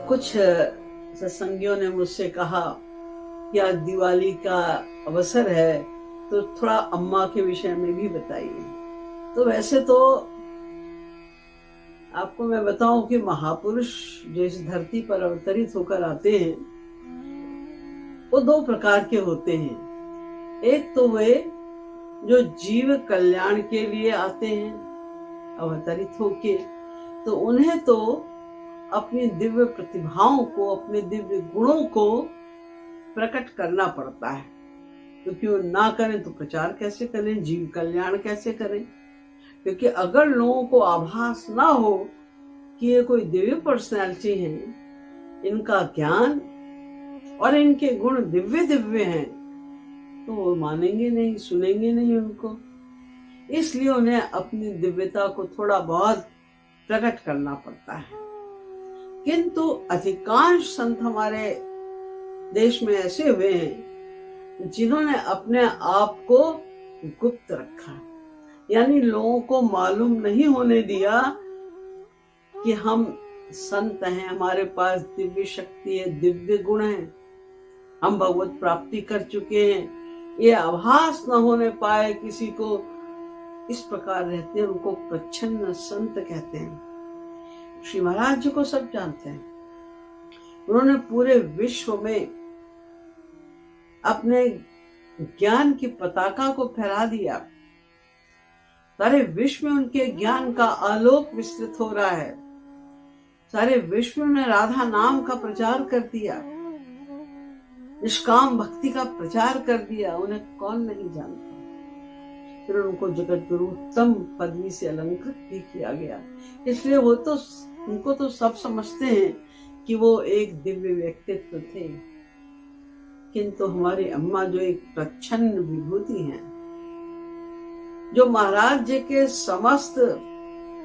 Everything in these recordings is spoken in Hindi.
कुछ सत्संगियों ने मुझसे कहा कि आज दिवाली का अवसर है तो थोड़ा अम्मा के विषय में भी बताइए। तो वैसे तो आपको मैं बताऊं कि महापुरुष जो इस धरती पर अवतरित होकर आते हैं वो दो प्रकार के होते हैं। एक तो वे जो जीव कल्याण के लिए आते हैं अवतरित होके, तो उन्हें तो अपनी दिव्य प्रतिभाओं को, अपने दिव्य गुणों को प्रकट करना पड़ता है, क्योंकि वो ना करें तो प्रचार कैसे करें, जीव कल्याण कैसे करें। क्योंकि अगर लोगों को आभास ना हो कि ये कोई दिव्य पर्सनैलिटी है, इनका ज्ञान और इनके गुण दिव्य दिव्य हैं, तो वो मानेंगे नहीं, सुनेंगे नहीं उनको। इसलिए उन्हें अपनी दिव्यता को थोड़ा बहुत प्रकट करना पड़ता है। किंतु अधिकांश संत हमारे देश में ऐसे हुए हैं जिन्होंने अपने आप को गुप्त रखा, यानी लोगों को मालूम नहीं होने दिया कि हम संत हैं, हमारे पास दिव्य शक्ति है, दिव्य गुण है, हम भगवत प्राप्ति कर चुके हैं। ये आभास न होने पाए किसी को, इस प्रकार रहते हैं, उनको प्रच्छन्न संत कहते हैं। श्री महाराज जी को सब जानते हैं। उन्होंने पूरे विश्व में अपने ज्ञान की पताका को फहरा दिया। सारे विश्व में उनके ज्ञान का आलोक विस्तृत हो रहा है। सारे विश्व में राधा नाम का प्रचार कर दिया, निष्काम भक्ति का प्रचार कर दिया। उन्हें कौन नहीं जानता। फिर उनको जगत गुरु उत्तम पदवी से अलंकृत भी किया गया। इसलिए वो तो उनको तो सब समझते हैं कि वो एक दिव्य व्यक्तित्व थे। किंतु हमारी अम्मा जो एक प्रच्छन्न विभूति हैं, जो महाराज जी के समस्त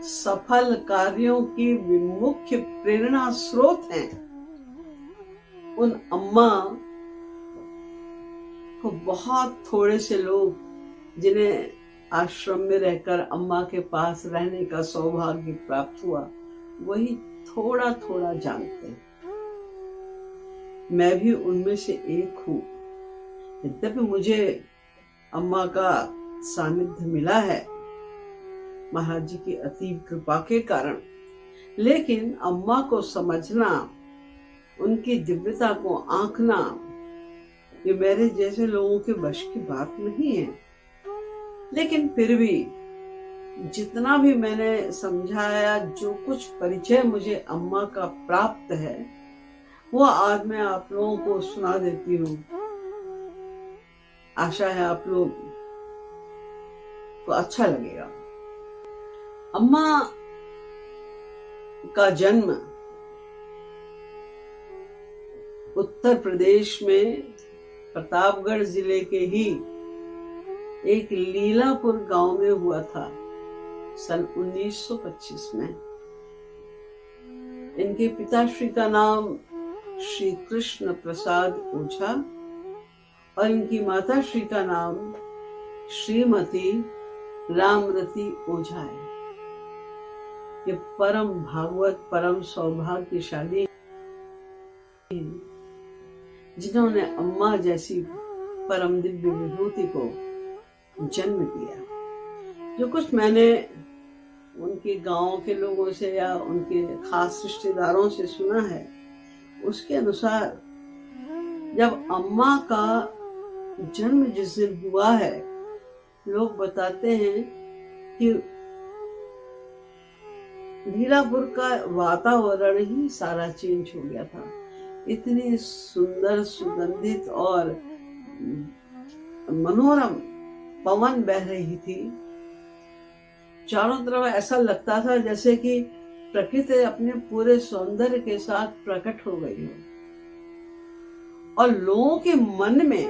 सफल कार्यों की मुख्य प्रेरणा स्रोत हैं, उन अम्मा को बहुत थोड़े से लोग, जिन्हें आश्रम में रहकर अम्मा के पास रहने का सौभाग्य प्राप्त हुआ, वही थोड़ा थोड़ा जानते हैं। मैं भी उनमें से एक हूं। यद्यपि मुझे अम्मा का सानिध्य मिला है महाराज जी की अतीब कृपा के कारण, लेकिन अम्मा को समझना, उनकी दिव्यता को आंकना, ये मेरे जैसे लोगों के वश की बात नहीं है। लेकिन फिर भी जितना भी मैंने समझाया, जो कुछ परिचय मुझे अम्मा का प्राप्त है, वो आज मैं आप लोगों को सुना देती हूँ। आशा है आप लोग को अच्छा लगेगा। अम्मा का जन्म उत्तर प्रदेश में प्रतापगढ़ जिले के ही एक लीलापुर गांव में हुआ था सन 1925 में। इनके पिताश्री का नाम श्री कृष्ण प्रसाद ओझा और इनकी माताश्री का नाम श्रीमती रामरती ओझा है। ये परम भागवत, परम सौभाग्यशाली जिन्होंने अम्मा जैसी परम दिव्य विभूति को जन्म दिया। जो कुछ मैंने उनके गांव के लोगों से या उनके खास रिश्तेदारों से सुना है, उसके अनुसार जब अम्मा का जन्म जिस दिन हुआ है, लोग बताते हैं कि लीलापुर का वातावरण ही सारा चेंज हो गया था। इतनी सुंदर, सुगंधित और मनोरम पवन बह रही थी। चारों तरफ ऐसा लगता था जैसे कि प्रकृति अपने पूरे सौंदर्य के साथ प्रकट हो गई हो, और लोगों के मन में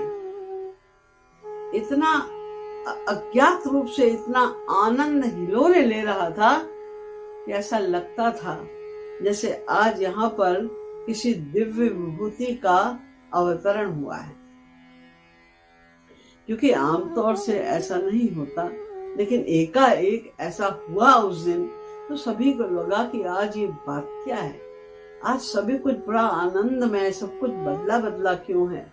इतना अज्ञात रूप से इतना आनंद हिलोरे ले रहा था कि ऐसा लगता था जैसे आज यहाँ पर किसी दिव्य विभूति का अवतरण हुआ है। क्योंकि आमतौर से ऐसा नहीं होता, लेकिन एकाएक ऐसा हुआ उस दिन, तो सभी को लगा कि आज ये बात क्या है, आज सभी कुछ बड़ा आनंदमय, सब कुछ बदला बदला क्यों है?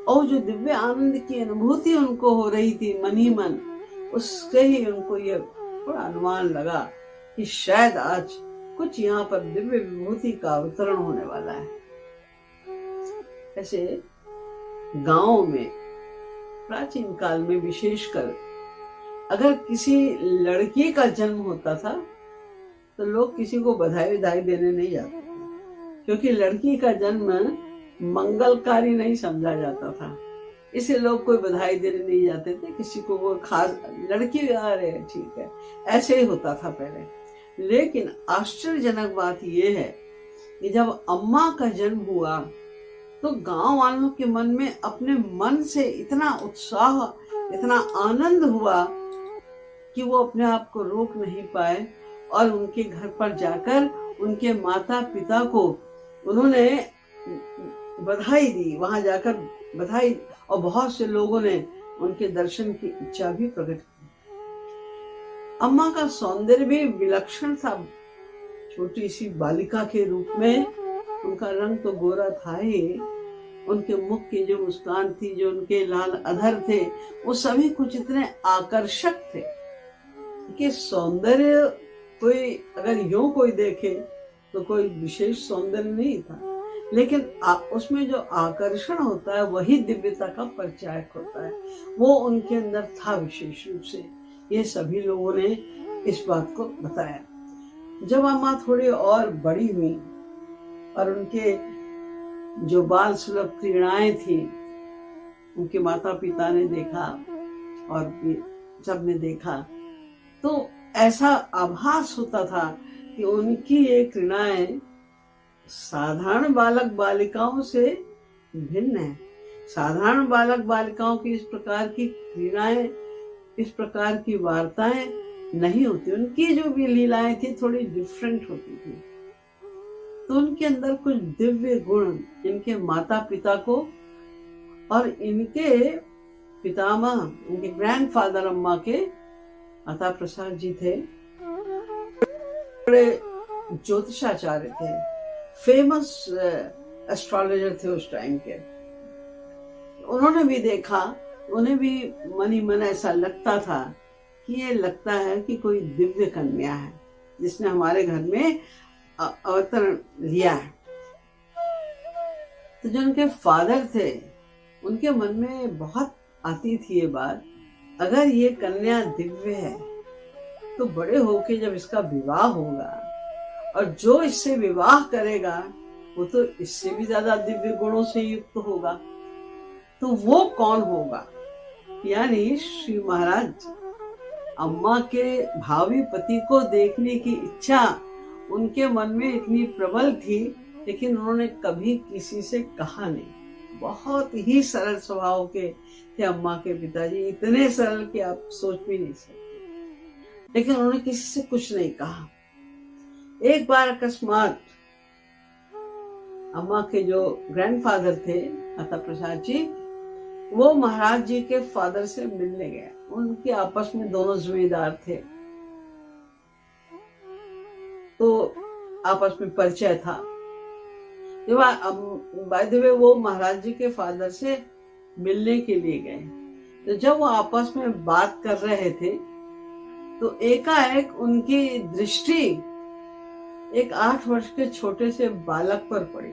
और जो दिव्य आनंद की अनुभूति उनको हो रही थी मन ही मन, उससे ही उनको ये थोड़ा अनुमान लगा कि शायद आज कुछ यहाँ पर दिव्य विभूति का अवतरण होने वाला है। ऐसे गांव में प्राचीन काल में विशेषकर अगर किसी लड़की का जन्म होता था तो लोग किसी को बधाई देने नहीं जाते थे, क्योंकि लड़की का जन्म मंगलकारी नहीं समझा जाता था। इसे लोग कोई बधाई देने नहीं जाते थे, किसी को वो खास लड़की आ रहे ठीक है, ऐसे ही होता था पहले। लेकिन आश्चर्यजनक बात यह है कि जब अम्मा का जन्म हुआ तो गांव वालों के मन में अपने मन से इतना उत्साह, इतना आनंद हुआ कि वो अपने आप को रोक नहीं पाए और उनके घर पर जाकर उनके माता पिता को उन्होंने बधाई दी। वहां जाकर बधाई, और बहुत से लोगों ने उनके दर्शन की इच्छा भी प्रकट की। अम्मा का सौंदर्य भी विलक्षण था। छोटी सी बालिका के रूप में उनका रंग तो गोरा था ही, उनके मुख की जो मुस्कान थी, जो उनके लाल अधर थे, वो सभी कुछ इतने आकर्षक थे कि सौंदर्य कोई अगर यूं कोई देखे तो कोई विशेष सौंदर्य नहीं था, लेकिन उसमें जो आकर्षण होता है वही दिव्यता का परिचायक होता है। वो उनके अंदर था विशेष रूप से। ये सभी लोगों ने इस बात को बताया। जब अम्मा थोड़ी और बड़ी हुई और उनके जो बाल सुलभ क्रीड़ाएं थी, उनके माता पिता ने देखा और सबने देखा, तो ऐसा आभास होता था कि उनकी ये क्रीड़ाएं साधारण बालक बालिकाओं से भिन्न है। साधारण बालक बालिकाओं की इस प्रकार की क्रीड़ाएं, इस प्रकार की वार्ताएं नहीं होती। उनकी जो भी लीलाएं थी थोड़ी डिफरेंट होती थी। तो उनके अंदर कुछ दिव्य गुण इनके माता पिता को और इनके पितामह, इनके ग्रैंडफादर अम्मा के माता प्रसाद जी थे, बड़े ज्योतिषाचार्य थे, फेमस एस्ट्रोलॉजर थे उस टाइम के। उन्होंने भी देखा, उन्हें भी मन ही मन ऐसा लगता था कि ये लगता है कि कोई दिव्य कन्या है जिसने हमारे घर में अवतरण लिया है। तो जो उनके फादर थे उनके मन में बहुत आती थी ये बात, अगर ये कन्या दिव्य है तो बड़े होके जब इसका विवाह होगा और जो इससे विवाह करेगा वो तो इससे भी ज्यादा दिव्य गुणों से युक्त होगा, तो वो कौन होगा? यानी श्री महाराज अम्मा के भावी पति को देखने की इच्छा उनके मन में इतनी प्रबल थी, लेकिन उन्होंने कभी किसी से कहा नहीं। बहुत ही सरल स्वभाव के थे अम्मा के पिताजी, इतने सरल कि आप सोच भी नहीं सकते। लेकिन उन्होंने किसी से कुछ नहीं कहा। एक बार अकस्मात अम्मा के जो ग्रैंडफादर थे माता प्रसाद जी, वो महाराज जी के फादर से मिलने गए। उनके आपस में दोनों जमींदार थे, तो आपस में परिचय था। बाय द वे वो महाराज जी के फादर से मिलने के लिए गए। तो जब वो आपस में बात कर रहे थे तो एकाएक उनकी दृष्टि एक 8 वर्ष के छोटे से बालक पर पड़ी।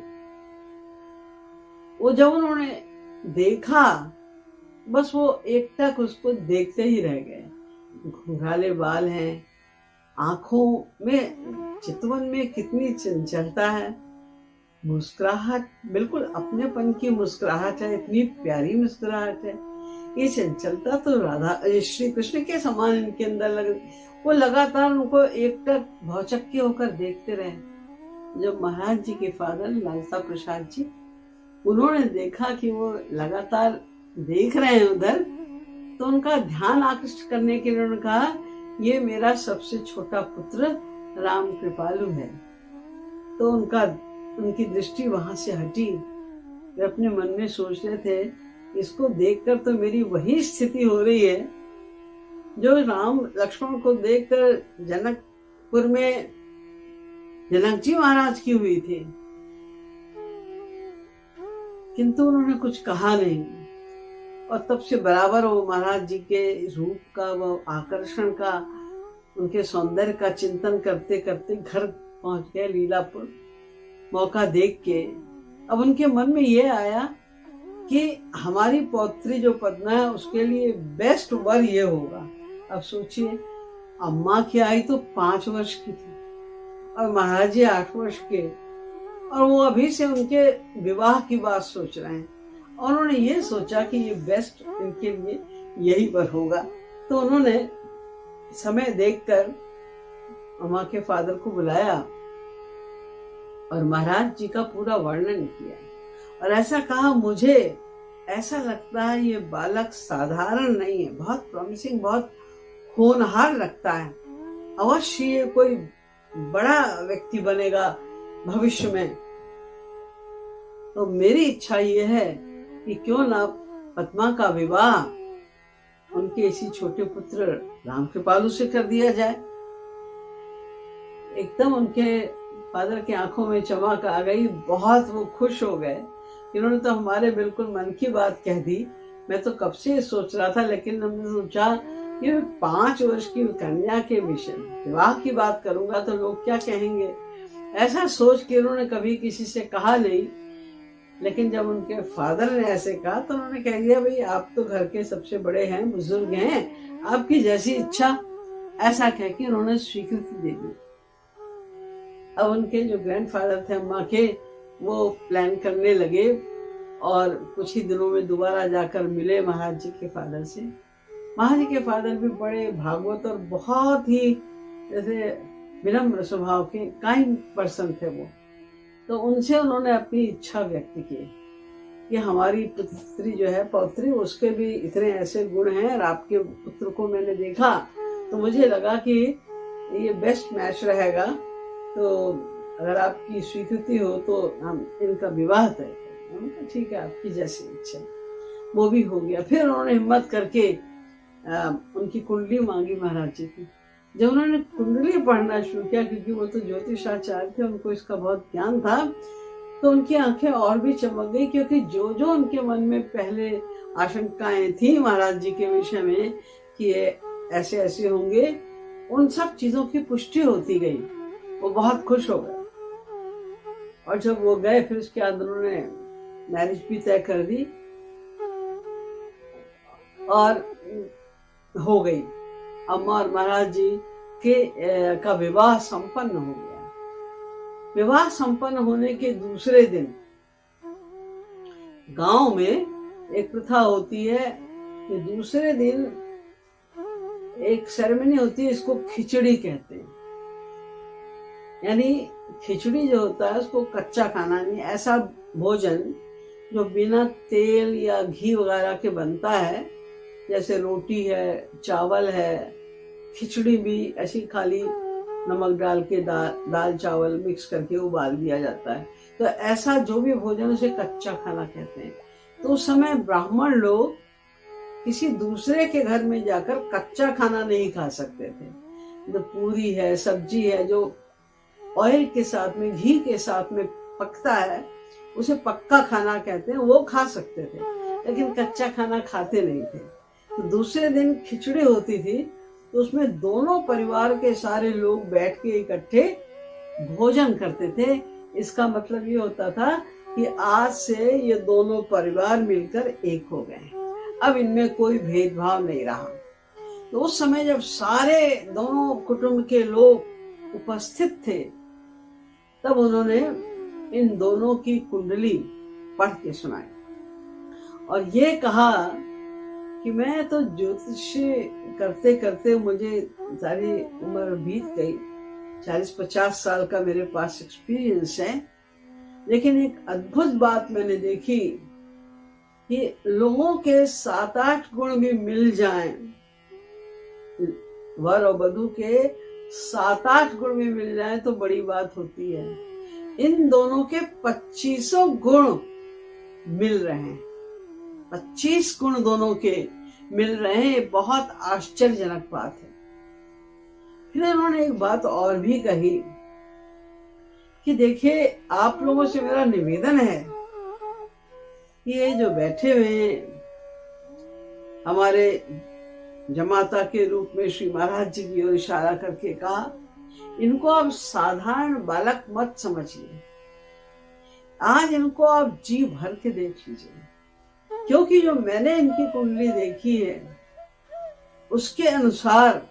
वो जब उन्होंने देखा, बस वो एकटक उसको देखते ही रह गए। घुंघराले बाल हैं, आंखों में, चितवन में कितनी चंचलता है, मुस्कुराहट बिल्कुल अपनेपन की मुस्कुराहट है, इतनी प्यारी मुस्कुराहट है। ये चंचलता तो राधा श्री कृष्ण के समान इनके अंदर लग रही। वो लगातार उनको एकटक भौचक्के होकर देखते रहे। जब महाराज जी के फादर लालता प्रसाद जी, उन्होंने देखा कि वो लगातार देख रहे हैं उधर, तो उनका ध्यान आकृष्ट करने के लिए उन्होंने कहा, ये मेरा सबसे छोटा पुत्र राम कृपालु है। तो उनकी दृष्टि वहां से हटी। वे अपने मन में सोच रहे थे, इसको देखकर तो मेरी वही स्थिति हो रही है जो राम लक्ष्मण को देखकर जनकपुर में जनक जी महाराज की हुई थी। किंतु उन्होंने कुछ कहा नहीं। और तब से बराबर वो महाराज जी के रूप का, वो आकर्षण का, उनके सौंदर्य का चिंतन करते करते घर पहुंच गए लीलापुर। मौका देख के अब उनके मन में ये आया कि हमारी पौत्री जो पद्मा है उसके लिए बेस्ट वर ये होगा। अब सोचिए, अम्मा की आई तो 5 वर्ष की थी और महाराज जी 8 वर्ष के, और वो अभी से उनके विवाह की बात सोच रहे हैं। और उन्होंने ये सोचा कि ये बेस्ट इनके लिए यही वर होगा। तो उन्होंने समय देखकर अम्मा के फादर को बुलाया और महाराज जी का पूरा वर्णन किया और ऐसा कहा, मुझे ऐसा लगता है ये बालक साधारण नहीं है, बहुत प्रॉमिसिंग, बहुत होनहार लगता है, अवश्य ये कोई बड़ा व्यक्ति बनेगा भविष्य में। तो मेरी इच्छा ये है कि क्यों ना पद्मा का विवाह उनके इसी छोटे पुत्र राम कृपालु से कर दिया जाए। एकदम उनके फादर की आंखों में चमक आ गई, बहुत वो खुश हो गए। इन्होंने तो हमारे बिल्कुल मन की बात कह दी। मैं तो कब से सोच रहा था, लेकिन हमने सोचा ये 5 वर्ष की कन्या के विषय विवाह की बात करूंगा तो लोग क्या कहेंगे, ऐसा सोच के उन्होंने कभी किसी से कहा नहीं। लेकिन जब उनके फादर ने ऐसे कहा तो उन्होंने कह दिया, भाई आप तो घर के सबसे बड़े हैं, बुजुर्ग हैं, आपकी जैसी इच्छा। ऐसा कह के उन्होंने स्वीकृति दे दी। अब उनके जो ग्रैंडफादर थे अम्मा के, वो प्लान करने लगे और कुछ ही दिनों में दोबारा जाकर मिले महाराज जी के फादर से। महाराज जी के फादर भी बड़े भागवत और बहुत ही जैसे विनम्र स्वभाव के काइंड पर्सन थे वो। तो उनसे उन्होंने अपनी इच्छा व्यक्त की कि हमारी पुत्री जो है, पौत्री, उसके भी इतने ऐसे गुण हैं और आपके पुत्र को मैंने देखा तो मुझे लगा कि ये बेस्ट मैच रहेगा। तो अगर आपकी स्वीकृति हो तो हम इनका विवाह तय करें। उनका ठीक है, आपकी जैसी इच्छा। वो भी हो गया। फिर उन्होंने हिम्मत करके उनकी कुंडली मांगी महाराज जी की। जब उन्होंने कुंडली पढ़ना शुरू किया, क्योंकि वो तो ज्योतिषाचार्य थे, उनको इसका बहुत ज्ञान था, तो उनकी आंखें और भी चमक गई, क्योंकि जो जो उनके मन में पहले आशंकाएं थी महाराज जी के विषय में कि ये ऐसे ऐसे होंगे, उन सब चीजों की पुष्टि होती गई। वो बहुत खुश हो गए। और जब वो गए फिर उसके बाद उन्होंने मैरिज भी तय कर दी और हो गई। अम्मा और महाराज जी के का विवाह संपन्न हो गया। विवाह संपन्न होने के दूसरे दिन गांव में एक प्रथा होती है कि दूसरे दिन एक सेरेमनी होती है, इसको खिचड़ी कहते हैं। यानी खिचड़ी जो होता है उसको कच्चा खाना नहीं, ऐसा भोजन जो बिना तेल या घी वगैरह के बनता है, जैसे रोटी है, चावल है, खिचड़ी भी ऐसी खाली नमक डाल के दाल चावल मिक्स करके उबाल दिया जाता है। तो ऐसा जो भी भोजन उसे कच्चा खाना कहते हैं। तो उस समय ब्राह्मण लोग किसी दूसरे के घर में जाकर कच्चा खाना नहीं खा सकते थे। तो पूरी है, सब्जी है, जो ऑयल के साथ में, घी के साथ में पकता है, उसे पक्का खाना कहते हैं, वो खा सकते थे, लेकिन कच्चा खाना खाते नहीं थे। तो दूसरे दिन खिचड़ी होती थी, तो उसमें दोनों परिवार के सारे लोग बैठ के इकट्ठे भोजन करते थे। इसका मतलब ये होता था कि आज से ये दोनों परिवार मिलकर एक हो गए, अब इनमें कोई भेदभाव नहीं रहा। तो उस समय जब सारे दोनों कुटुंब के लोग उपस्थित थे, तब उन्होंने इन दोनों की कुंडली पढ़ के सुनाई और ये कहा कि मैं तो ज्योतिष करते करते मुझे सारी उम्र बीत गई, 40-50 साल का मेरे पास एक्सपीरियंस है, लेकिन एक अद्भुत बात मैंने देखी कि लोगों के 7-8 गुण भी मिल जाएं, वर और वधू के 7-8 गुण भी मिल जाएं तो बड़ी बात होती है। इन दोनों के 25 गुण मिल रहे हैं, 25 गुण दोनों के मिल रहे हैं, बहुत आश्चर्यजनक बात है। फिर उन्होंने एक बात और भी कही कि देखिए, आप लोगों से मेरा निवेदन है ये जो बैठे हुए हैं हमारे जमाता के रूप में श्री महाराज जी की ओर इशारा करके कहा, इनको आप साधारण बालक मत समझिए, आज इनको आप जी भर के देख लीजिए, क्योंकि जो मैंने इनकी कुंडली देखी है उसके अनुसार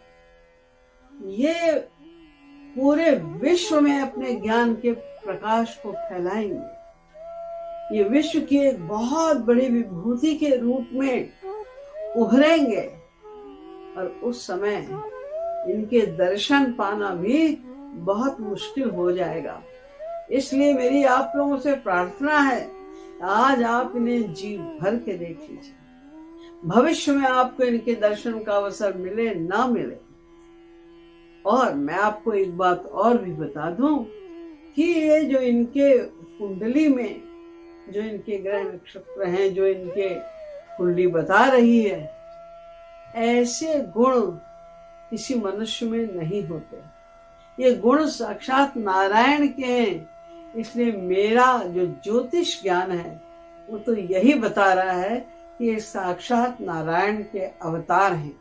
ये पूरे विश्व में अपने ज्ञान के प्रकाश को फैलाएंगे। ये विश्व की एक बहुत बड़ी विभूति के रूप में उभरेंगे और उस समय इनके दर्शन पाना भी बहुत मुश्किल हो जाएगा। इसलिए मेरी आप लोगों से प्रार्थना है, आज आप इन्हें जी भर के देख लीजिए। भविष्य में आपको इनके दर्शन का अवसर मिले ना मिले। और मैं आपको एक बात और भी बता दूं कि ये जो इनके कुंडली में जो इनके ग्रह नक्षत्र हैं, जो इनके कुंडली बता रही है, ऐसे गुण किसी मनुष्य में नहीं होते। ये गुण साक्षात नारायण के हैं। इसलिए मेरा जो ज्योतिष ज्ञान है वो तो यही बता रहा है कि ये साक्षात नारायण के अवतार हैं।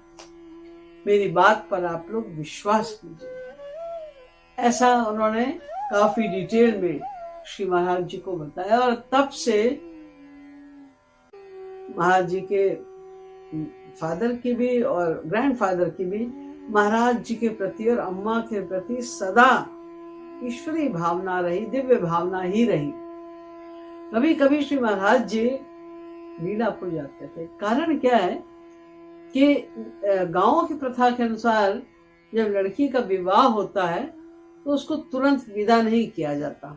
मेरी बात पर आप लोग विश्वास कीजिए। ऐसा उन्होंने काफी डिटेल में श्री महाराज जी को बताया और तब से महाराज जी के फादर की भी और ग्रैंडफादर की भी महाराज जी के प्रति और अम्मा के प्रति सदा ईश्वरी भावना रही, दिव्य भावना ही रही। कभी कभी श्री महाराज जी लीलापुर जाते थे। कारण क्या है कि गांवों की प्रथा के अनुसार जब लड़की का विवाह होता है तो उसको तुरंत विदा नहीं किया जाता,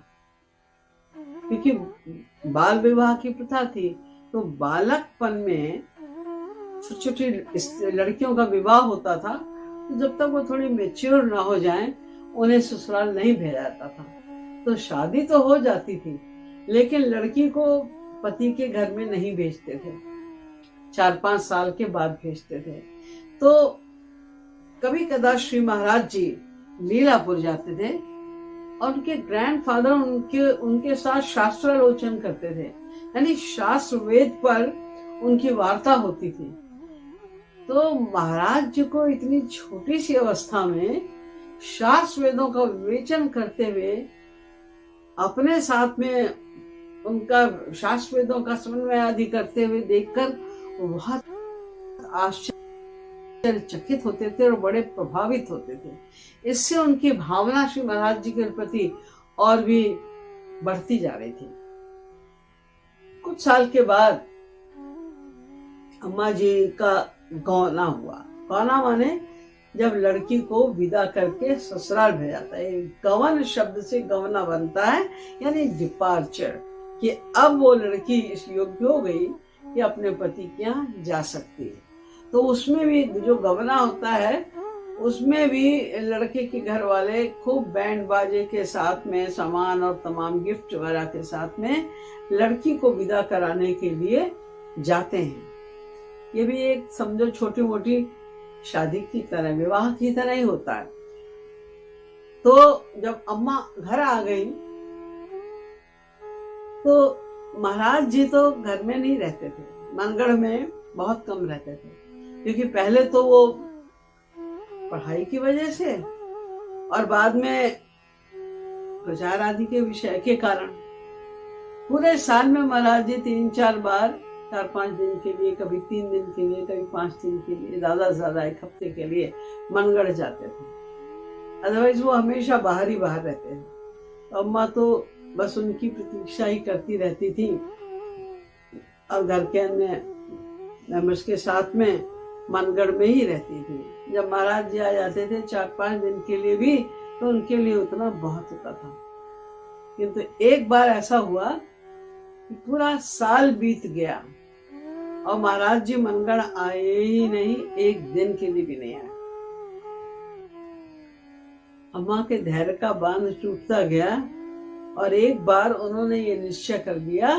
क्योंकि बाल विवाह की प्रथा थी। तो बालकपन में छोटी छोटी लड़कियों का विवाह होता था, तो जब तक वो थोड़ी मेच्योर ना हो जाएं उन्हें ससुराल नहीं भेजा जाता था। तो शादी तो हो जाती थी लेकिन लड़की को पति के घर में नहीं भेजते थे, 4-5 साल के बाद भेजते थे। तो कभी कदा श्री महाराज जी लीलापुर जाते थे और उनके ग्रैंडफादर उनके साथ शास्त्रालोचन करते थे, यानी शास्त्र वेद पर उनकी वार्ता होती थी। तो महाराज जी को इतनी छोटी सी अवस्था में शास्त्र वेदों का विवेचन करते हुए अपने साथ में उनका शास्त्र वेदों का समन्वय आदि करते हुए देखकर बहुत आश्चर्यचकित होते थे और बड़े प्रभावित होते थे। इससे उनकी भावना श्री महाराज जी के प्रति और भी बढ़ती जा रही थी। कुछ साल के बाद अम्मा जी का गौना हुआ। गौना माने जब लड़की को विदा करके ससुराल भेजाता है। गवन शब्द से गवना बनता है, यानी डिपार्चर, कि अब वो लड़की इस योग्य हो गई कि अपने पति के यहाँ जा सकती है। तो उसमें भी जो गवना होता है उसमें भी लड़के के घर वाले खूब बैंड बाजे के साथ में सामान और तमाम गिफ्ट वगैरह के साथ में लड़की को विदा कराने के लिए जाते हैं। ये भी एक समझो छोटी मोटी शादी की तरह, विवाह की तरह ही होता है। तो जब अम्मा घर आ गई तो महाराज जी तो घर में नहीं रहते थे, मनगढ़ में बहुत कम रहते थे, क्योंकि पहले तो वो पढ़ाई की वजह से और बाद में प्रचार आदि के विषय के कारण पूरे साल में महाराज जी 3-4 बार 4-5 दिन के लिए, कभी 3 दिन के लिए, कभी 5 दिन के लिए, ज्यादा से ज्यादा 1 हफ्ते के लिए मनगढ़ जाते थे। अदरवाइज वो हमेशा बाहर ही बाहर रहते थे। तो अम्मा तो बस उनकी प्रतीक्षा ही करती रहती थी और घर के अन्य मेंबर्स के साथ में मनगढ़ में ही रहती थी। जब महाराज जी आ जाते थे 4-5 दिन के लिए भी, तो उनके लिए उतना बहुत होता था। किंतु एक बार ऐसा हुआ कि पूरा साल बीत गया और महाराज जी मनगढ़ आए ही नहीं, 1 दिन के लिए भी नहीं आए। अम्मा के धैर्य का बांध टूटता गया और एक बार उन्होंने ये निश्चय कर दिया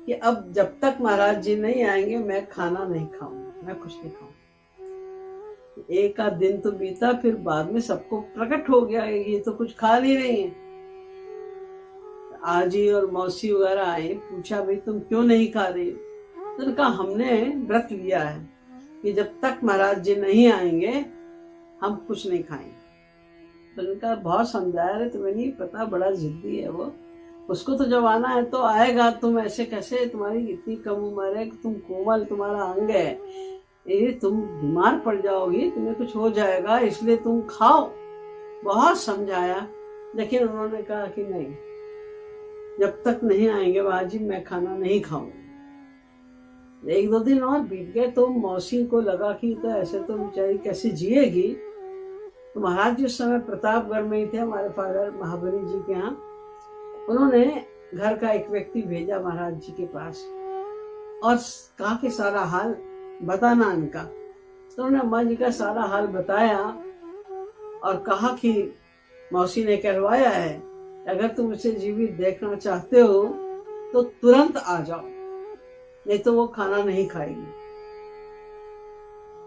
कि अब जब तक महाराज जी नहीं आएंगे मैं खाना नहीं खाऊंगा, मैं कुछ नहीं खाऊंगा। 1 आध दिन तो बीता, फिर बाद में सबको प्रकट हो गया ये तो कुछ खा नहीं रही है। आजी और मौसी वगैरह आए, पूछा भाई तुम क्यों नहीं खा रहे? तो उन्होंने कहा हमने व्रत लिया है कि जब तक महाराज जी नहीं आएंगे हम कुछ नहीं खाएंगे। तो उनका बहुत समझाया, रहे तुम्हें नहीं पता, बड़ा जिद्दी है वो, उसको तो जब आना है तो आएगा, तुम ऐसे कैसे, तुम्हारी इतनी कम उम्र है, तुम कोमल, तुम्हारा अंग है, ये तुम बीमार पड़ जाओगी, तुम्हें कुछ हो जाएगा, इसलिए तुम खाओ। बहुत समझाया, लेकिन उन्होंने कहा कि नहीं, जब तक नहीं आएंगे महाराज मैं खाना नहीं खाऊंगा। 1-2 दिन और बीत गए तो मौसी को लगा कि तो ऐसे तो बेचारी कैसे जिएगी। तो महाराज जी उस समय प्रतापगढ़ में ही थे, हमारे फादर महाबली जी के यहाँ। उन्होंने घर का एक व्यक्ति भेजा महाराज जी के पास और कहा कि सारा हाल बताना इनका। तो उन्होंने अम्मा जी का सारा हाल बताया और कहा कि मौसी ने कहलवाया है, अगर तुम इसे जीवित देखना चाहते हो तो तुरंत आ जाओ, नहीं तो वो खाना नहीं खाएगी।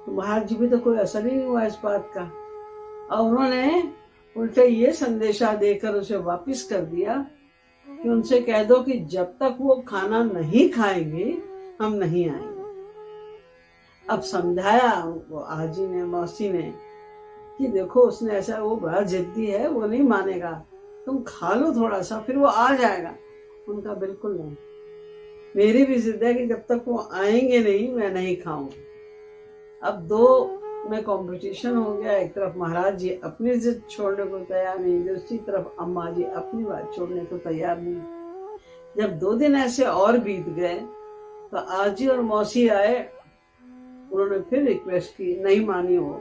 तो महाराज जी भी तो कोई असर ही नहीं हुआ इस बात का, और उन्होंने उल्टे ये संदेशा देकर उसे वापस कर दिया कि उनसे कह दो कि जब तक वो खाना नहीं खाएंगे हम नहीं आएंगे। अब समझाया वो आजी ने, मौसी ने, कि देखो उसने ऐसा, वो बड़ा जिद्दी है, वो नहीं मानेगा, तुम खा लो थोड़ा सा फिर वो आ जाएगा। उनका बिल्कुल नहीं, मेरी भी जिद है कि जब तक वो आएंगे नहीं मैं नहीं खाऊंगा। अब 2 में कंपटीशन हो गया, एक तरफ महाराज जी अपनी जिद छोड़ने को तैयार नहीं, दूसरी तरफ अम्मा जी अपनी बात छोड़ने को तैयार नहीं। जब 2 दिन ऐसे और बीत गए तो आजी और मौसी आए, उन्होंने फिर रिक्वेस्ट की, नहीं मानी वो।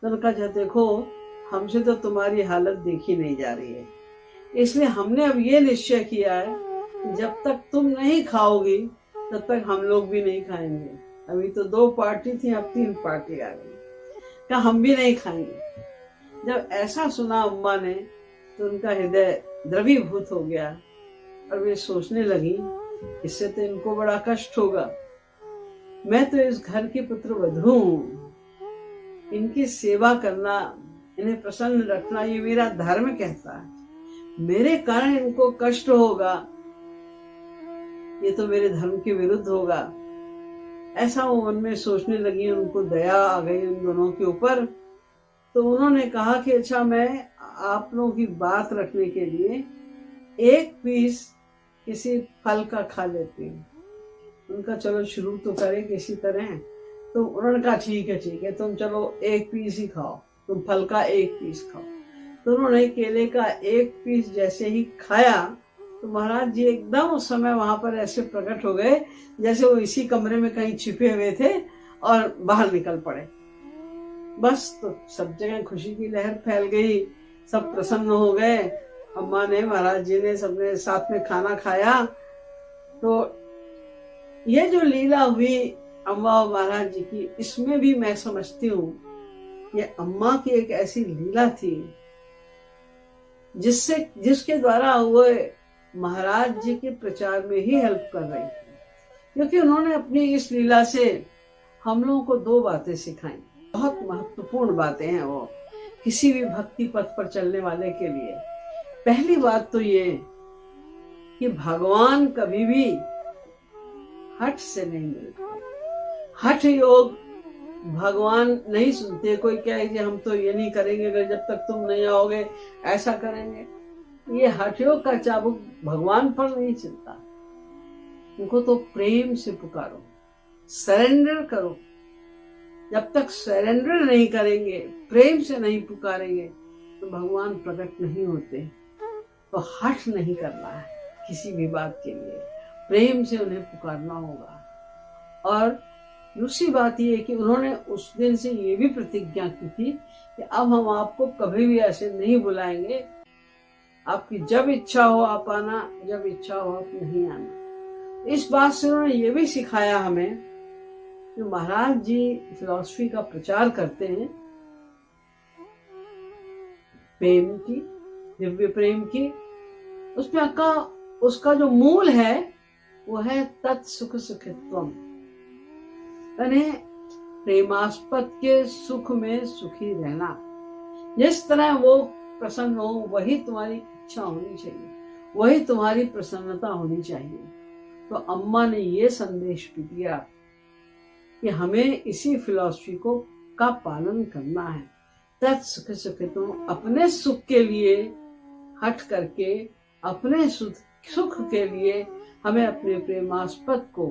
तो उन्होंने कहा देखो हमसे तो तुम्हारी हालत देखी नहीं जा रही है, इसलिए हमने अब ये निश्चय किया है कि जब तक तुम नहीं खाओगी तब तक हम लोग भी नहीं खाएंगे। अभी तो 2 पार्टी थी, अब 3 पार्टी आ गई, क्या हम भी नहीं खाएंगे। जब ऐसा सुना अम्मा ने तो उनका हृदय द्रवीभूत हो गया और वे सोचने लगी, इससे तो इनको बड़ा कष्ट होगा, मैं तो इस घर की पुत्रवधू हूँ, इनकी सेवा करना, इन्हें प्रसन्न रखना ये मेरा धर्म कहता है, मेरे कारण इनको कष्ट होगा, ये तो मेरे धर्म के विरुद्ध होगा। ऐसा वो मन में सोचने लगी, उनको दया आ गई उन दोनों के ऊपर। तो उन्होंने कहा कि अच्छा मैं आप लोगों की बात रखने के लिए 1 पीस किसी फल का खा लेती हूँ। उनका चलो शुरू तो करें किसी तरह। तो उन्होंने कहा ठीक है तुम चलो 1 पीस ही खाओ, तुम फल का 1 पीस खाओ। तो उन्होंने केले का 1 पीस जैसे ही खाया तो महाराज जी एकदम उस समय वहां पर ऐसे प्रकट हो गए जैसे वो इसी कमरे में कहीं छिपे हुए थे और बाहर निकल पड़े। बस तो सब जगह खुशी की लहर फैल गई, सब प्रसन्न हो गए। अम्मा ने, महाराज जी ने, सबने साथ में खाना खाया। तो ये जो लीला हुई अम्मा और महाराज जी की, इसमें भी मैं समझती हूँ ये अम्मा की एक ऐसी लीला थी जिसके द्वारा वो महाराज जी के प्रचार में ही हेल्प कर रही थी, क्योंकि उन्होंने अपनी इस लीला से हम लोगों को 2 बातें सिखाई, बहुत महत्वपूर्ण बातें हैं वो किसी भी भक्ति पथ पर चलने वाले के लिए। पहली बात तो ये कि भगवान कभी भी हठ से नहीं मिलते, हठ योग भगवान नहीं सुनते। कोई कहे कि हम तो ये नहीं करेंगे अगर जब तक तुम नहीं आओगे, ऐसा करेंगे, ये हठ योग का चाबुक भगवान पर नहीं चलता। उनको तो प्रेम से पुकारो, सरेंडर करो। जब तक सरेंडर नहीं करेंगे, प्रेम से नहीं पुकारेंगे तो भगवान प्रकट नहीं होते। तो हठ नहीं करना है किसी भी बात के लिए, प्रेम से उन्हें पुकारना होगा। और दूसरी बात यह कि उन्होंने उस दिन से ये भी प्रतिज्ञा की थी कि अब हम आपको कभी भी ऐसे नहीं बुलाएंगे, आपकी जब इच्छा हो आप आना, जब इच्छा हो आप नहीं आना। इस बात से उन्होंने ये भी सिखाया हमें कि महाराज जी फिलॉसफी का प्रचार करते हैं, प्रेम की, दिव्य प्रेम की। उसका जो मूल है वो है तत्सुख सुखित्वम, यानी प्रेमास्पद के सुख में सुखी रहना। जिस तरह वो प्रसन्न हो वही तुम्हारी इच्छा होनी चाहिए, वही तुम्हारी प्रसन्नता होनी चाहिए। तो अम्मा ने ये संदेश भी दिया कि हमें इसी फिलॉसफी को का पालन करना है। तत्सुख सुखितुम, अपने सुख के लिए हट करके अपने सुख के लिए हमें अपने प्रेमास्पद को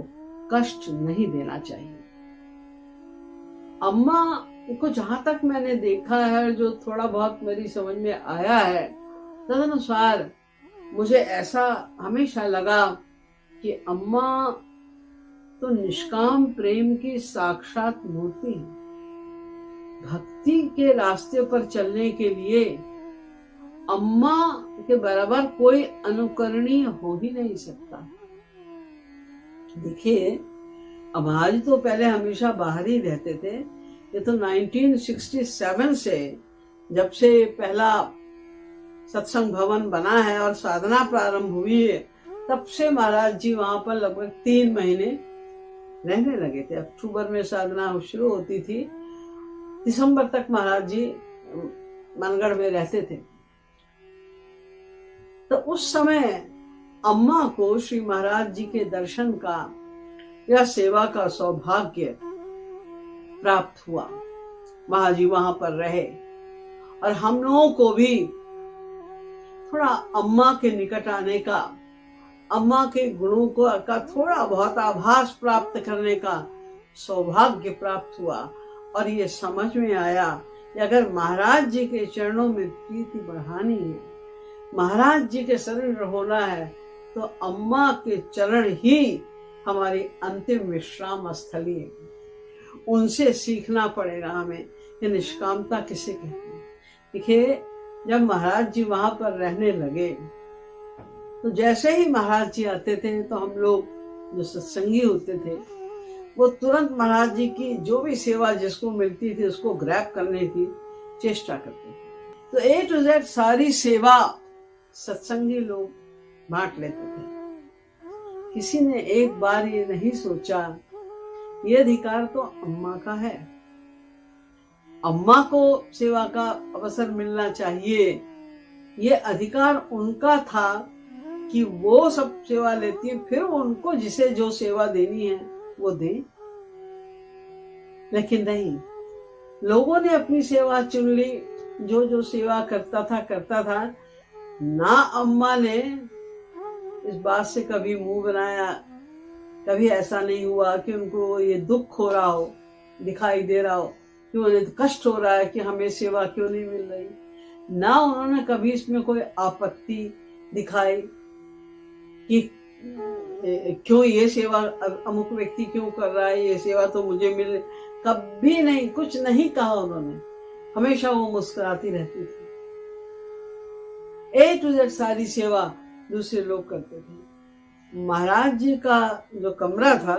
कष्ट नहीं देना चाहिए। अम्मा को जहां तक मैंने देखा है, जो थोड़ा बहुत मेरी समझ में आया है, तदनुसार मुझे ऐसा हमेशा लगा कि अम्मा तो निष्काम प्रेम की साक्षात मूर्ति है। भक्ति के रास्ते पर चलने के लिए अम्मा के बराबर कोई अनुकरणीय हो ही नहीं सकता। देखिए, हमारी तो पहले हमेशा बाहर ही रहते थे। ये तो 1967 से, जब से पहला सत्संग भवन बना है और साधना प्रारंभ हुई है, तब से महाराज जी वहां पर लगभग 3 महीने रहने लगे थे। अक्टूबर में साधना शुरू होती थी, दिसंबर तक महाराज जी मनगढ़ में रहते थे। तो उस समय अम्मा को श्री महाराज जी के दर्शन का या सेवा का सौभाग्य प्राप्त हुआ। महाराज जी वहां पर रहे और हम लोगों को भी थोड़ा अम्मा के निकट आने का, अम्मा के गुणों को का थोड़ा बहुत आभास प्राप्त करने का सौभाग्य प्राप्त हुआ। और ये समझ में आया कि अगर महाराज जी के चरणों में प्रीति बढ़ानी है, महाराज जी के शरण होना है, तो अम्मा के चरण ही हमारी अंतिम विश्राम स्थली है। उनसे सीखना पड़ेगा हमें कि निष्कामता किसे कहते हैं। देखिए, जब महाराज जी वहां पर रहने लगे, तो जैसे ही महाराज जी आते थे तो हम लोग जो सत्संगी होते थे, वो तुरंत महाराज जी की जो भी सेवा जिसको मिलती थी उसको ग्रैब करने की चेष्टा करते थे। तो A to Z सारी सेवा सत्संगी लोग बांट लेते थे। किसी ने एक बार ये नहीं सोचा, ये अधिकार तो अम्मा का है, अम्मा को सेवा का अवसर मिलना चाहिए। ये अधिकार उनका था कि वो सब सेवा लेती है, फिर उनको जिसे जो सेवा देनी है वो दे। लेकिन नहीं, लोगों ने अपनी सेवा चुन ली, जो जो सेवा करता था। ना अम्मा ने इस बात से कभी मुंह बनाया, कभी ऐसा नहीं हुआ कि उनको ये दुख हो रहा हो, दिखाई दे रहा हो कि उन्हें कष्ट हो रहा है कि हमें सेवा क्यों नहीं मिल रही। ना उन्होंने कभी इसमें कोई आपत्ति दिखाई कि क्यों ये सेवा अमुक व्यक्ति क्यों कर रहा है, ये सेवा तो मुझे मिल, कभी नहीं, कुछ नहीं कहा उन्होंने। हमेशा वो मुस्कुराती रहती थी। A to Z सारी सेवा दूसरे लोग करते थे। महाराज जी का जो कमरा था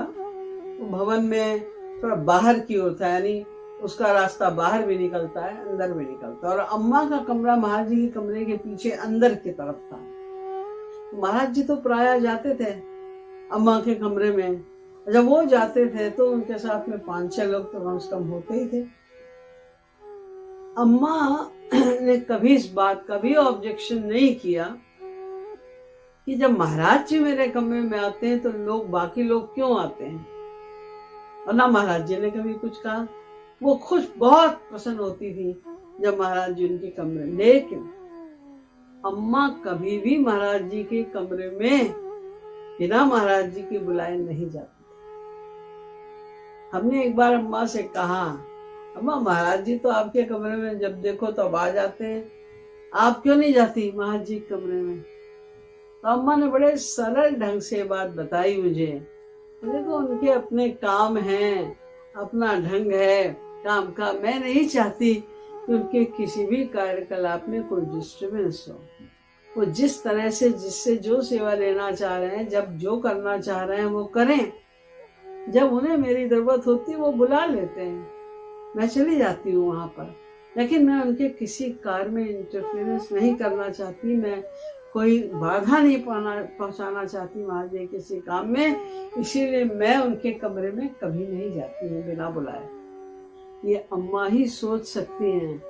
वो भवन में थोड़ा बाहर की ओर था, यानी उसका रास्ता बाहर भी निकलता है, अंदर भी निकलता है। और अम्मा का कमरा महाराज जी के कमरे के पीछे अंदर की तरफ था। महाराज जी तो प्रायः जाते थे अम्मा के कमरे में। जब वो जाते थे तो उनके साथ में 5-6 लोग तो कम से कम होते ही थे। अम्मा ने कभी इस बात का भी ऑब्जेक्शन नहीं किया कि जब महाराज जी मेरे कमरे में आते हैं तो लोग, बाकी लोग क्यों आते हैं, और ना महाराज जी ने कभी कुछ कहा। वो खुश, बहुत प्रसन्न होती थी जब महाराज जी उनके कमरे। लेकिन अम्मा कभी भी महाराज जी के कमरे में बिना महाराज जी के बुलाए नहीं जाती। हमने एक बार अम्मा से कहा, अम्मा महाराज जी तो आपके कमरे में जब देखो तब आ जाते हैं, आप क्यों नहीं जाती महाराज जी के कमरे में? तो अम्मा ने बड़े सरल ढंग से बात बताई मुझे। देखो, उनके अपने काम हैं, अपना ढंग है काम का। मैं नहीं चाहती कि उनके किसी भी कार्यकलाप में कोई डिस्टर्बेंस हो। वो जिस तरह से, जिससे जो सेवा लेना चाह रहे हैं, जब जो करना चाह रहे हैं वो करें। जब उन्हें मेरी जरूरत होती है वो बुला लेते हैं, मैं चली जाती हूँ वहां पर। लेकिन मैं उनके किसी कार्य में इंटरफेरेंस नहीं करना चाहती, मैं कोई बाधा नहीं पहुंचाना चाहती महाराज जी किसी काम में। इसीलिए मैं उनके कमरे में कभी नहीं जाती हूँ बिना बुलाए। ये अम्मा ही सोच सकती हैं,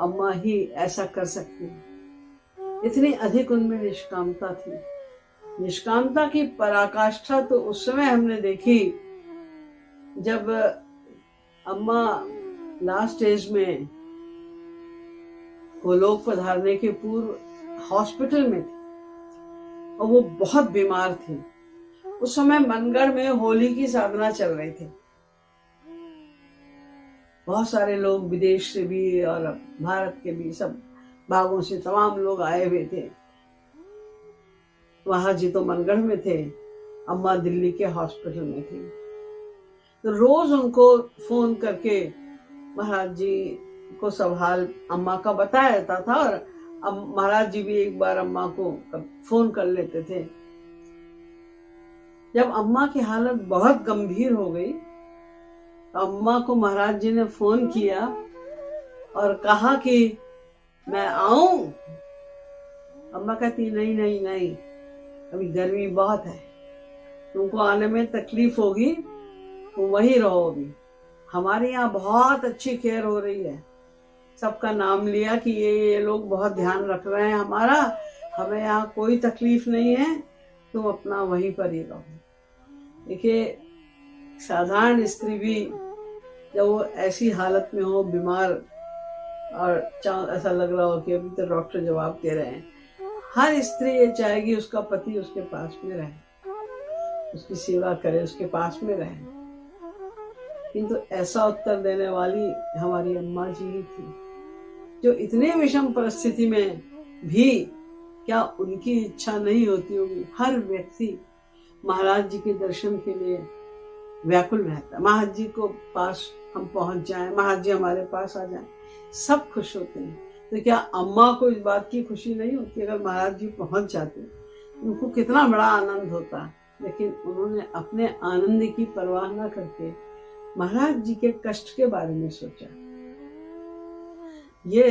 अम्मा ही ऐसा कर सकती हैं। इतनी अधिक उनमें निष्कामता थी। निष्कामता की पराकाष्ठा तो उस समय हमने देखी जब अम्मा लास्ट स्टेज में वो लोग पधारने के पूर्व हॉस्पिटल में थी और वो बहुत बीमार थी। उस समय मनगढ़ में होली की साधना चल रही थी। बहुत सारे लोग विदेश से भी और भारत के भी सब भागों से तमाम लोग आए हुए थे। वहां जी तो मनगढ़ में थे, अम्मा दिल्ली के हॉस्पिटल में थी। तो रोज उनको फोन करके महाराज जी को सब हाल अम्मा का बताया जाता था और महाराज जी भी एक बार अम्मा को फोन कर लेते थे। जब अम्मा की हालत बहुत गंभीर हो गई तो अम्मा को महाराज जी ने फोन किया और कहा कि मैं आऊं। अम्मा कहती नहीं नहीं नहीं, अभी गर्मी बहुत है, तुमको आने में तकलीफ होगी, तुम वहीं रहो। अभी हमारे यहाँ बहुत अच्छी केयर हो रही है। सबका नाम लिया कि ये लोग बहुत ध्यान रख रहे हैं हमारा, हमें यहाँ कोई तकलीफ नहीं है, तुम अपना वहीं पर ही रहो। देखिए, साधारण स्त्री भी जब वो ऐसी हालत में हो, बीमार, और ऐसा लग रहा हो कि अभी तो डॉक्टर जवाब दे रहे हैं, हर स्त्री ये चाहेगी उसका पति उसके पास में रहे, उसकी सेवा करे, उसके पास में रहे। किंतु ऐसा उत्तर देने वाली हमारी अम्मा जी ही थी, जो इतने विषम परिस्थिति में भी, क्या उनकी इच्छा नहीं होती होगी? हर व्यक्ति महाराज जी के दर्शन के लिए व्याकुल रहता है। महाराज जी को पास हम पहुंच जाएं, महाराज जी हमारे पास आ जाएं, सब खुश होते हैं। तो क्या अम्मा को इस बात की खुशी नहीं होती? अगर महाराज जी पहुंच जाते उनको कितना बड़ा आनंद होता। लेकिन उन्होंने अपने आनंद की परवाह न करके महाराज जी के कष्ट के बारे में सोचा। ये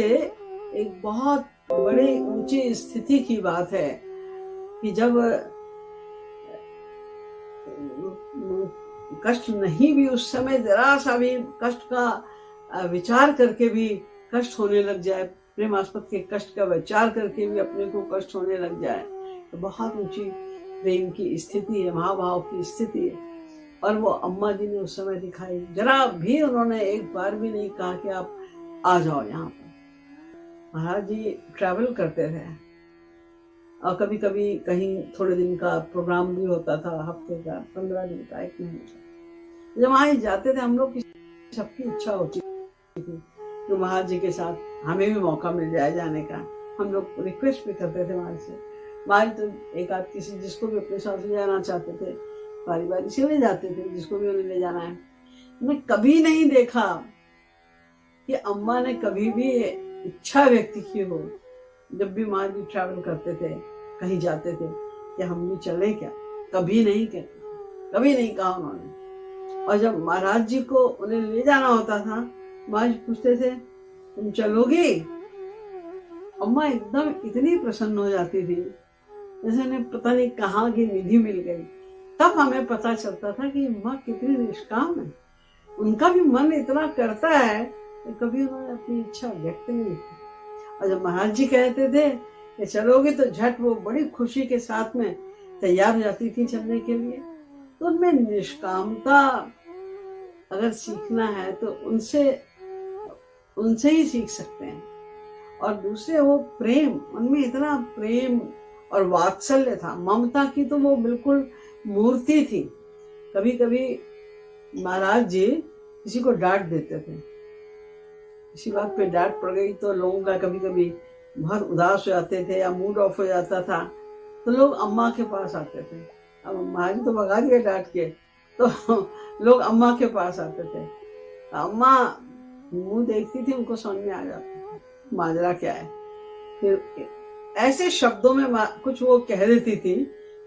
एक बहुत बड़ी ऊंची स्थिति की बात है कि जब कष्ट नहीं भी, उस समय जरा सा भी कष्ट का विचार करके भी कष्ट होने लग जाए, प्रेमास्पद के कष्ट का विचार करके भी अपने को कष्ट होने लग जाए, तो बहुत ऊंची प्रेम की स्थिति है, महाभाव की स्थिति है। और वो अम्मा जी ने उस समय दिखाई। जरा भी उन्होंने एक बार भी नहीं कहा कि आप आ जाओ यहाँ पर। महाराज जी ट्रैवल करते थे और कभी कभी कहीं थोड़े दिन का प्रोग्राम भी होता था, हफ्ते का, 15 दिन का, 1 महीने का। जब वहां जाते थे हम लोग की सबकी इच्छा होती थी कि महाराज जी के साथ हमें भी मौका मिल जाए जाने का। हम लोग रिक्वेस्ट भी करते थे महाराज से। महाराज तो एक आध किसी जिसको भी अपने साथ ले जाना चाहते थे, बारी बारी से ले जाते थे, जिसको भी उन्हें ले जाना है। मैंने कभी नहीं देखा कि अम्मा ने कभी भी इच्छा व्यक्त की हो, जब भी महाराज जी ट्रैवल करते थे, कहीं जाते थे, कि हम भी चले क्या। कभी नहीं कहते, कभी नहीं कहा उन्होंने। और जब महाराज जी को उन्हें ले जाना होता था, महाराज पूछते थे तुम चलोगी? अम्मा एकदम इतनी प्रसन्न हो जाती थी जैसे उन्हें पता नहीं कहाँ की निधि मिल गई। तब हमें पता चलता था कि अम्मा कितनी निष्काम है, उनका भी मन इतना करता है कि कभी उन्होंने अपनी इच्छा व्यक्त नहीं की। और जब महाराज जी कहते थे कि चलोगे, तो झट वो बड़ी खुशी के साथ में तैयार हो जाती थी चलने के लिए। तो उनमें निष्कामता अगर सीखना है तो उनसे ही सीख सकते हैं। और दूसरे वो प्रेम, उनमें इतना प्रेम और वात्सल्य था, ममता की तो वो बिल्कुल मूर्ति थी। कभी कभी महाराज जी किसी को डांट देते थे, किसी बात पे डांट पड़ गई तो लोगों का कभी कभी बहुत उदास हो जाते थे या मूड ऑफ हो जाता था, तो लोग अम्मा के पास आते थे। अब महाराज जी तो भगा दिया डांट के, तो लोग अम्मा के पास आते थे। अम्मा मुंह देखती थी, उनको समझ में आ जाता था माजरा क्या है। फिर ऐसे शब्दों में कुछ वो कह देती थी,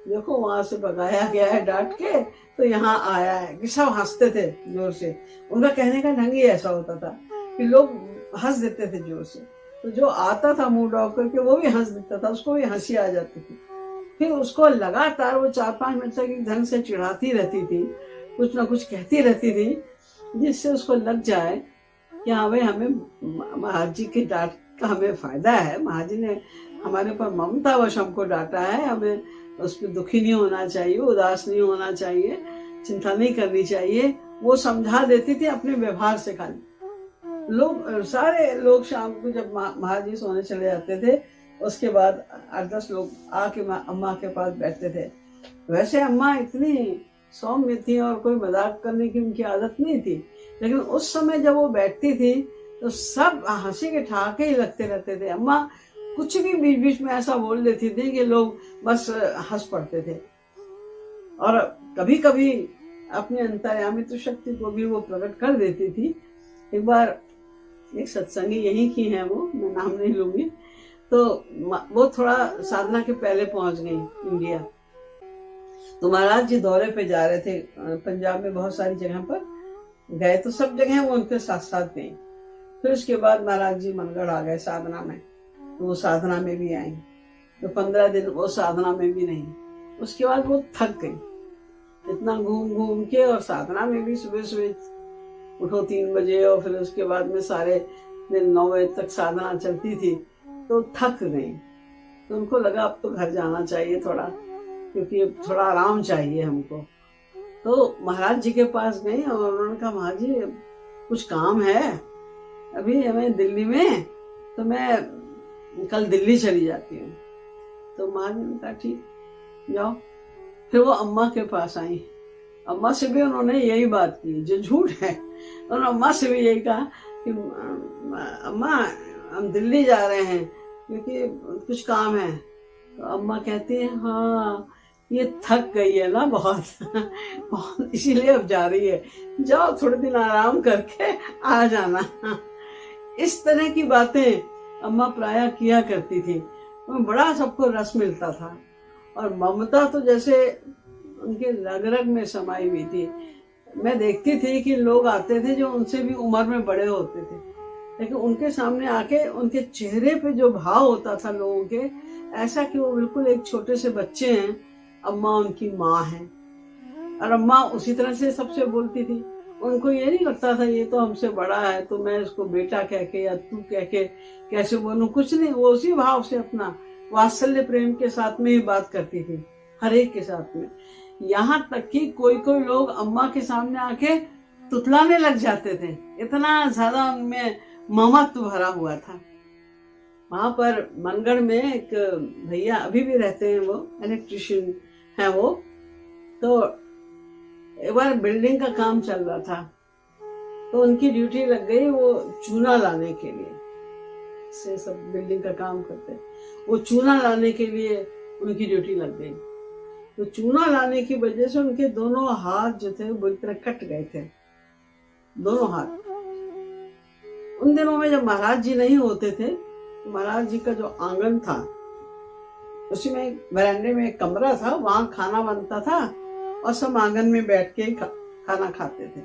देखो वहां से भगाया गया है डांट के, तो यहाँ आया है, कि सब हंसते थे जोर से। उनका कहने का ढंग ही ऐसा होता था कि लोग हंस देते थे जोर से। तो जो आता था मूड ऑफ करके वो भी हंस देता था, उसको भी हंसी आ जाती थी। फिर उसको लगातार वो 4-5 मिनट तक एक ढंग से चिढ़ाती रहती थी, कुछ ना कुछ कहती रहती थी, जिससे उसको लग जाए कि हाँ भाई, हमें महाराज जी के डांट का हमें फायदा है, महाराज जी ने हमारे ऊपर ममतावश हमको डांटा है, हमें उस पर दुखी नहीं होना चाहिए, उदास नहीं होना चाहिए, चिंता नहीं करनी चाहिए, वो समझा देती थी अपने व्यवहार से। खाली लोग, सारे लोग शाम को जब महाराज जी सोने चले जाते थे, उसके बाद 8-10 लोग आके अम्मा के पास बैठते थे। वैसे अम्मा इतनी सौम्य थी और कोई मजाक करने की उनकी आदत नहीं थी, लेकिन उस समय जब वो बैठती थी तो सब हंसी के ठहाके ही लगते रहते थे। अम्मा कुछ भी बीच बीच में ऐसा बोल देती थी कि लोग बस हंस पड़ते थे। और कभी कभी अपनी अंतर्यामित्व शक्ति को भी वो प्रकट कर देती थी। एक बार एक सत्संगी यही की है, वो मैं नाम नहीं लूंगी, तो वो थोड़ा साधना के पहले पहुंच गई इंडिया। तो महाराज जी दौरे पे जा रहे थे, पंजाब में बहुत सारी जगह पर गए, तो सब जगह वो उनके साथ साथ गई। फिर उसके बाद महाराज जी मनगढ़ आ गए साधना में, तो वो साधना में भी आई, तो 15 दिन वो साधना में भी नहीं। उसके बाद वो थक गई इतना घूम घूम के, और साधना में भी सुबह सुबह उठो 3 बजे, और फिर उसके बाद में सारे दिन 9 बजे तक साधना चलती थी, तो थक गई। तो उनको लगा अब तो घर जाना चाहिए थोड़ा, क्योंकि थोड़ा आराम चाहिए हमको। तो महाराज जी के पास गई और उन्होंने कहा, महाराज जी कुछ काम है अभी हमें दिल्ली में, तो मैं कल दिल्ली चली जाती हूँ। तो महाराज ने कहा ठीक जाओ। फिर वो अम्मा के पास आई, अम्मा से भी उन्होंने यही बात की जो झूठ है। और अम्मा से भी यही कहा कि अम्मा हम दिल्ली जा रहे हैं क्योंकि कुछ काम है। तो अम्मा कहती है, हाँ ये थक गई है ना बहुत इसीलिए अब जा रही है, जाओ थोड़े दिन आराम करके आ जाना। इस तरह की बातें अम्मा प्रायः किया करती थी, बड़ा सबको रस मिलता था। और ममता तो जैसे उनके रग रग में समाई हुई थी। मैं देखती थी कि लोग आते थे जो उनसे भी उम्र में बड़े होते थे, लेकिन उनके सामने आके उनके चेहरे पे जो भाव होता था लोगों के, ऐसा कि वो बिल्कुल एक छोटे से बच्चे हैं, अम्मा उनकी माँ है। और अम्मा उसी तरह से सबसे बोलती थी। उनको ये नहीं लगता था ये तो हमसे बड़ा है तो मैं इसको बेटा कह के या तू कह के कैसे बोलूं, कुछ नहीं। वो उसी भाव से अपना वात्सल्य प्रेम के साथ में ही बात करती थी, हर एक के साथ में। यहाँ तक कि कोई कोई लोग अम्मा के सामने आके तुतलाने लग जाते थे, इतना ज्यादा उनमें ममत्व भरा हुआ था। वहां पर मनगढ़ में एक भैया अभी भी रहते हैं, वो इलेक्ट्रिशियन है वो। तो एक बार बिल्डिंग का काम चल रहा था, तो उनकी ड्यूटी लग गई वो चूना लाने के लिए। से सब बिल्डिंग का काम करते, वो चूना लाने के लिए उनकी ड्यूटी लग गई। तो चूना लाने की वजह से उनके दोनों हाथ जो थे वो बुरी तरह कट गए थे, दोनों हाथ। उन दिनों में जब महाराज जी नहीं होते थे, तो महाराज जी का जो आंगन था उसी में बरामदे में एक कमरा था, वहां खाना बनता था और सब आंगन में बैठ के खाना खाते थे।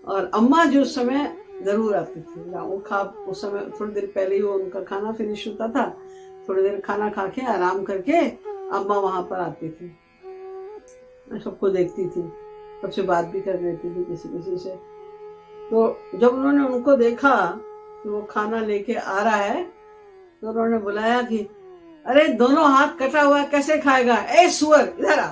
और अम्मा जो उस समय जरूर आती थी, वो खा उस समय थोड़ी देर पहले ही वो उनका खाना फिनिश होता था, थोड़ी देर खाना खा के आराम करके अम्मा वहां पर आती थी। मैं सबको देखती थी, सबसे बात भी कर लेती थी किसी किसी से। तो जब उन्होंने उनको देखा कि वो खाना लेके आ रहा है, तो उन्होंने बुलाया कि अरे दोनों हाथ कटा हुआ है कैसे खाएगा, ए सुअर इधर आ।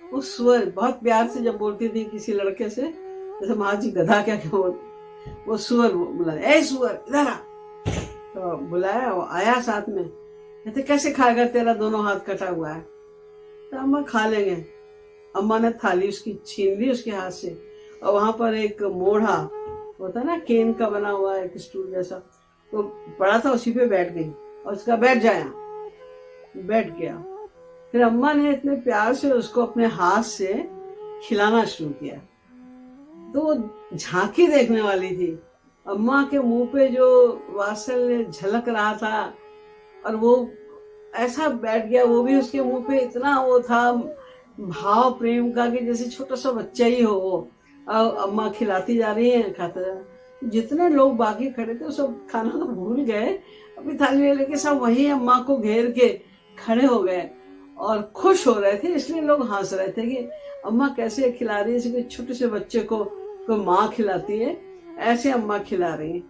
वो सुअर बहुत प्यार से जब बोलती थी किसी लड़के से, जैसे महाराज जी गधा क्या क्या बोलते, वो सुअर बुलाया, ए सुअर इधर आ। तो बुलाया, वो आया साथ में, कहते कैसे खाएगा तेरा दोनों हाथ कटा हुआ है। तो अम्मा खा लेंगे। अम्मा ने थाली उसकी छीन ली उसके हाथ से, और वहां पर एक मोढ़ा होता ना केन का बना हुआ एक स्टूल जैसा, तो पड़ा था, उसी पे बैठ गई और उसका बैठ जाया, बैठ गया। फिर अम्मा ने इतने प्यार से उसको अपने हाथ से खिलाना शुरू किया। तो वो झांकी देखने वाली थी, अम्मा के मुंह पे जो वात्सल्य झलक रहा था, और वो ऐसा बैठ गया, वो भी उसके मुंह पे इतना वो था भाव प्रेम का कि जैसे छोटा सा बच्चा ही हो वो। अम्मा खिलाती जा रही है, खाता जा रहा। जितने लोग बाकी खड़े थे सब खाना तो भूल गए, अपनी थाली लेके सब वही अम्मा को घेर के खड़े हो गए और खुश हो रहे थे। इसलिए लोग हंस रहे थे कि अम्मा कैसे खिला रही है, जैसे छोटे से बच्चे को माँ खिलाती है, ऐसे अम्मा खिला रही है।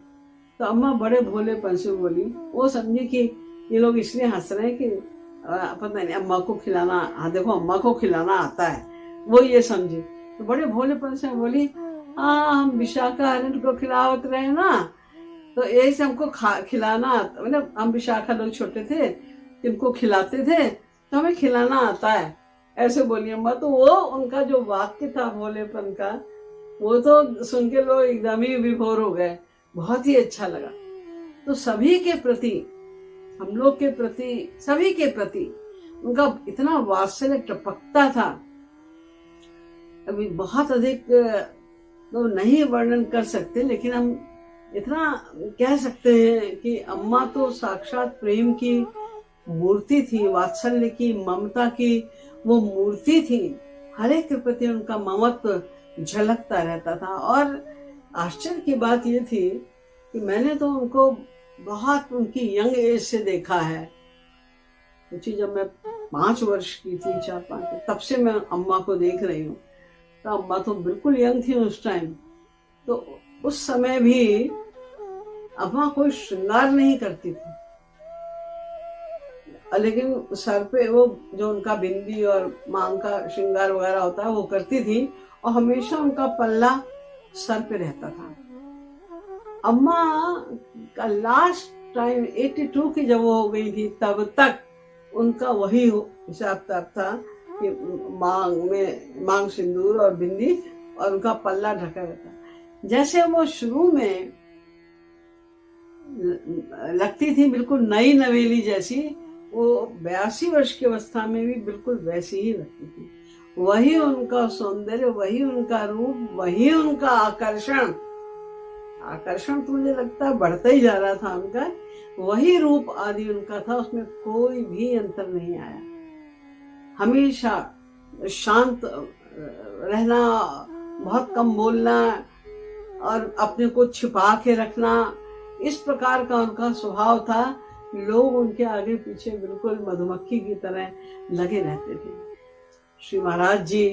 तो अम्मा बड़े भोलेपन से बोली, वो समझी कि ये लोग इसलिए हंस रहे हैं कि पता नहीं अम्मा को खिलाना, हाँ देखो अम्मा को खिलाना आता है, वो ये समझे। तो बड़े भोलेपन से बोली, हाँ हम विशाखा हरिण को खिलावत रहे ना, तो यही से हमको खिलाना, मतलब हम विशाखा लोग छोटे थे, तिनको खिलाते थे, तो हमें खिलाना आता है, ऐसे बोली अम्मा। तो वो उनका जो वाक्य था भोलेपन का, वो तो सुन के लोग एकदम ही विभोर हो गए, बहुत ही अच्छा लगा। तो सभी के प्रति, हम लोग के प्रति, सभी के प्रति उनका इतना वात्सल्य टपकता था, अभी बहुत अधिक तो नहीं वर्णन कर सकते, लेकिन हम इतना कह सकते हैं कि अम्मा तो साक्षात प्रेम की मूर्ति थी, वात्सल्य की, ममता की वो मूर्ति थी। हर एक के प्रति उनका ममत्व झलकता रहता था। और आश्चर्य की बात ये थी कि मैंने तो उनको बहुत उनकी यंग एज से देखा है। जब मैं 5 वर्ष की थी, 4-5, तब से मैं अम्मा को देख रही हूँ। तो अम्मा तो बिल्कुल यंग थी उस टाइम। तो उस समय भी अम्मा कोई श्रृंगार नहीं करती थी, लेकिन सर पे वो जो उनका बिंदी और मांग का श्रृंगार वगैरह होता है वो करती थी, और हमेशा उनका पल्ला सर पे रहता था। अम्मा का लास्ट टाइम 82 की जब वो हो गई थी, तब तक उनका वही हिसाब था कि मांग सिंदूर और बिंदी और उनका पल्ला ढका रहता। जैसे वो शुरू में लगती थी बिल्कुल नई नवेली जैसी, वो 82 वर्ष की अवस्था में भी बिल्कुल वैसी ही लगती थी। वही उनका सौंदर्य, वही उनका रूप, वही उनका आकर्षण तो मुझे लगता है बढ़ता ही जा रहा था उनका। वही रूप आदि उनका था, उसमें कोई भी अंतर नहीं आया। हमेशा शांत रहना, बहुत कम बोलना और अपने को छिपा के रखना, इस प्रकार का उनका स्वभाव था। लोग उनके आगे पीछे बिल्कुल मधुमक्खी की तरह लगे रहते थे। श्री महाराज जी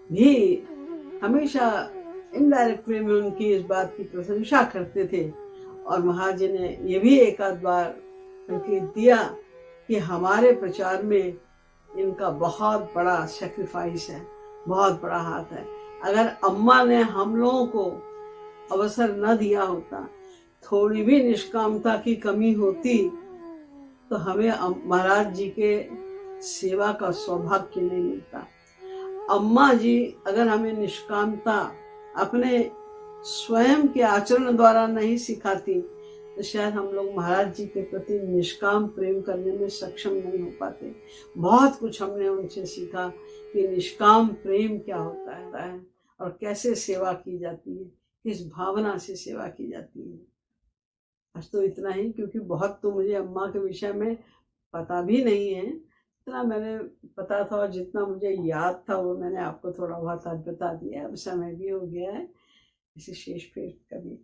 भी हमेशा इनडायरेक्ट वे में उनकी इस बात की प्रशंसा करते थे। और महाराज जी ने ये भी एक आध बार संकेत दिया कि हमारे प्रचार में इनका बहुत बड़ा सैक्रिफाइस है, बहुत बड़ा हाथ है। अगर अम्मा ने हम लोगों को अवसर न दिया होता, थोड़ी भी निष्कामता की कमी होती, तो हमें महाराज जी के सेवा का सौभाग्य नहीं मिलता। अम्मा जी अगर हमें निष्कामता अपने स्वयं के आचरण द्वारा नहीं सिखाती, तो शायद हम लोग महाराज जी के प्रति निष्काम प्रेम करने में सक्षम नहीं हो पाते। बहुत कुछ हमने उनसे सीखा कि निष्काम प्रेम क्या होता है और कैसे सेवा की जाती है, किस भावना से सेवा की जाती है। आज तो इतना ही, क्योंकि बहुत तो मुझे अम्मा के विषय में पता भी नहीं है। इतना मैंने पता था और जितना मुझे याद था वो मैंने आपको थोड़ा बहुत आज बता दिया। अब समय भी हो गया है, इसे शेष फिर कभी।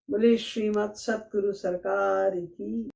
बोले श्रीमद् सतगुरु सरकार की।